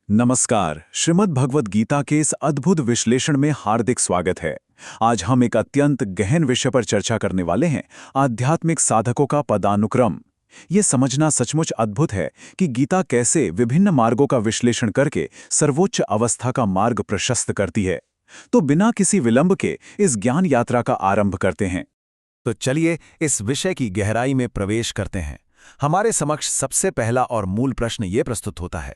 नमस्कार। श्रीमद् भगवद गीता के इस अद्भुत विश्लेषण में हार्दिक स्वागत है। आज हम एक अत्यंत गहन विषय पर चर्चा करने वाले हैं, आध्यात्मिक साधकों का पदानुक्रम। ये समझना सचमुच अद्भुत है कि गीता कैसे विभिन्न मार्गों का विश्लेषण करके सर्वोच्च अवस्था का मार्ग प्रशस्त करती है। तो बिना किसी विलंब के इस ज्ञान यात्रा का आरंभ करते हैं। तो चलिए इस विषय की गहराई में प्रवेश करते हैं। हमारे समक्ष सबसे पहला और मूल प्रश्न ये प्रस्तुत होता है,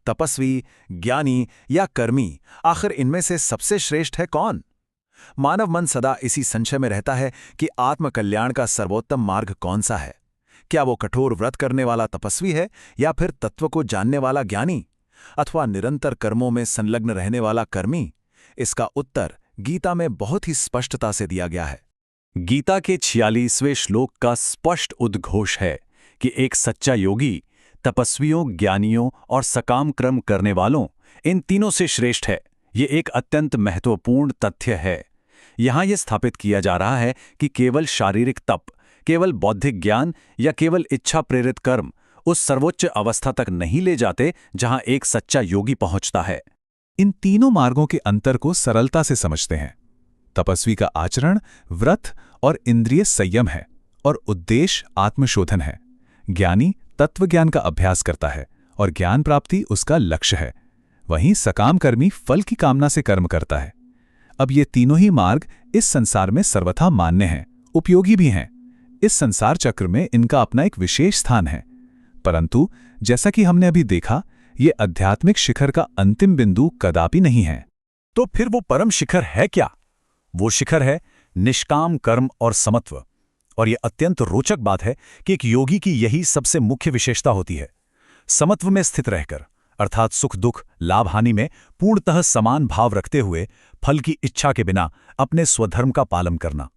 तपस्वी, ज्ञानी या कर्मी, आखिर इनमें से सबसे श्रेष्ठ है कौन? मानव मन सदा इसी संशय में रहता है कि आत्मकल्याण का सर्वोत्तम मार्ग कौन सा है। क्या वो कठोर व्रत करने वाला तपस्वी है, या फिर तत्व को जानने वाला ज्ञानी, अथवा निरंतर कर्मों में संलग्न रहने वाला कर्मी? इसका उत्तर गीता में बहुत ही स्पष्टता से दिया गया है। गीता के 46वें श्लोक का स्पष्ट उद्घोष है कि एक सच्चा योगी तपस्वियों, ज्ञानियों और सकाम कर्म करने वालों, इन तीनों से श्रेष्ठ है। ये एक अत्यंत महत्वपूर्ण तथ्य है। यहाँ यह स्थापित किया जा रहा है कि केवल शारीरिक तप, केवल बौद्धिक ज्ञान या केवल इच्छा प्रेरित कर्म उस सर्वोच्च अवस्था तक नहीं ले जाते जहाँ एक सच्चा योगी पहुँचता है। इन तीनों मार्गों के अंतर को सरलता से समझते हैं। तपस्वी का आचरण, व्रत और इंद्रिय संयम है और उद्देश्य आत्मशोधन है। ज्ञानी तत्वज्ञान का अभ्यास करता है और ज्ञान प्राप्ति उसका लक्ष्य है। वहीं सकाम कर्मी फल की कामना से कर्म करता है। अब ये तीनों ही मार्ग इस संसार में सर्वथा मान्य हैं, उपयोगी भी हैं। इस संसार चक्र में इनका अपना एक विशेष स्थान है। परंतु जैसा कि हमने अभी देखा, ये आध्यात्मिक शिखर का अंतिम बिंदु कदापि नहीं है। तो फिर वो परम शिखर है क्या? वो शिखर है निष्काम कर्म और समत्व। और यह अत्यंत रोचक बात है कि एक योगी की यही सबसे मुख्य विशेषता होती है, समत्व में स्थित रहकर, अर्थात सुख दुख लाभ हानि में पूर्णतः समान भाव रखते हुए फल की इच्छा के बिना अपने स्वधर्म का पालन करना।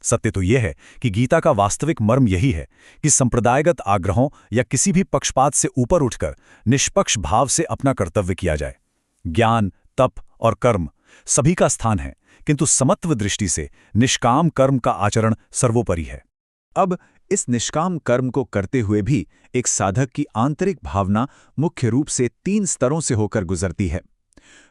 सत्य तो यह है कि गीता का वास्तविक मर्म यही है कि संप्रदायगत आग्रहों या किसी भी पक्षपात से ऊपर उठकर निष्पक्ष भाव से अपना कर्तव्य किया जाए। ज्ञान, तप और कर्म सभी का स्थान है, किंतु समत्व दृष्टि से निष्काम कर्म का आचरण सर्वोपरि है। अब इस निष्काम कर्म को करते हुए भी एक साधक की आंतरिक भावना मुख्य रूप से 3 स्तरों से होकर गुजरती है।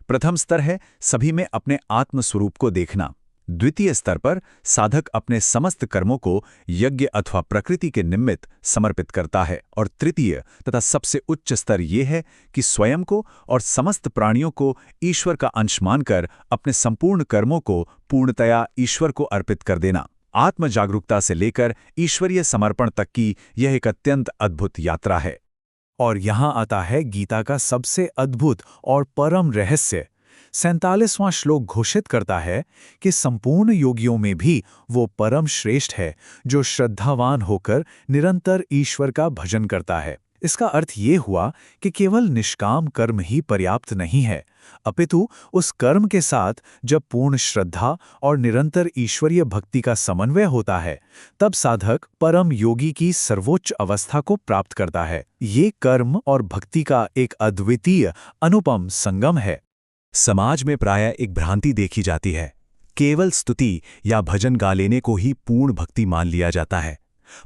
प्रथम स्तर है सभी में अपने आत्मस्वरूप को देखना। द्वितीय स्तर पर साधक अपने समस्त कर्मों को यज्ञ अथवा प्रकृति के निमित्त समर्पित करता है। और तृतीय तथा सबसे उच्च स्तर यह है कि स्वयं को और समस्त प्राणियों को ईश्वर का अंश मानकर अपने संपूर्ण कर्मों को पूर्णतया ईश्वर को अर्पित कर देना। आत्म जागरूकता से लेकर ईश्वरीय समर्पण तक की यह एक अत्यंत अद्भुत यात्रा है। और यहाँ आता है गीता का सबसे अद्भुत और परम रहस्य। 47वां श्लोक घोषित करता है कि संपूर्ण योगियों में भी वो परम श्रेष्ठ है जो श्रद्धावान होकर निरंतर ईश्वर का भजन करता है। इसका अर्थ ये हुआ कि केवल निष्काम कर्म ही पर्याप्त नहीं है, अपितु उस कर्म के साथ जब पूर्ण श्रद्धा और निरंतर ईश्वरीय भक्ति का समन्वय होता है, तब साधक परम योगी की सर्वोच्च अवस्था को प्राप्त करता है। ये कर्म और भक्ति का एक अद्वितीय अनुपम संगम है। समाज में प्रायः एक भ्रांति देखी जाती है, केवल स्तुति या भजन गा लेने को ही पूर्ण भक्ति मान लिया जाता है।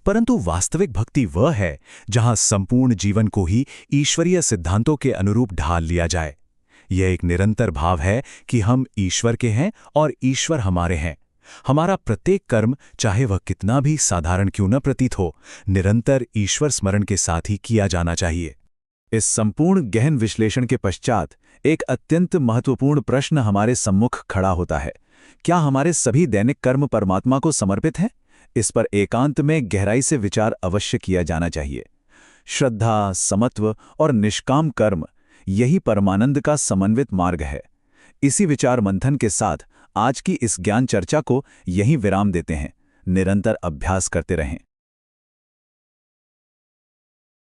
परंतु वास्तविक भक्ति वह है जहां संपूर्ण जीवन को ही ईश्वरीय सिद्धांतों के अनुरूप ढाल लिया जाए। यह एक निरंतर भाव है कि हम ईश्वर के हैं और ईश्वर हमारे हैं। हमारा प्रत्येक कर्म, चाहे वह कितना भी साधारण क्यों न प्रतीत हो, निरंतर ईश्वर स्मरण के साथ ही किया जाना चाहिए। इस संपूर्ण गहन विश्लेषण के पश्चात एक अत्यंत महत्वपूर्ण प्रश्न हमारे सम्मुख खड़ा होता है। क्या हमारे सभी दैनिक कर्म परमात्मा को समर्पित हैं? इस पर एकांत में गहराई से विचार अवश्य किया जाना चाहिए। श्रद्धा, समत्व और निष्काम कर्म, यही परमानंद का समन्वित मार्ग है। इसी विचार मंथन के साथ आज की इस ज्ञान चर्चा को यहीं विराम देते हैं। निरंतर अभ्यास करते रहें।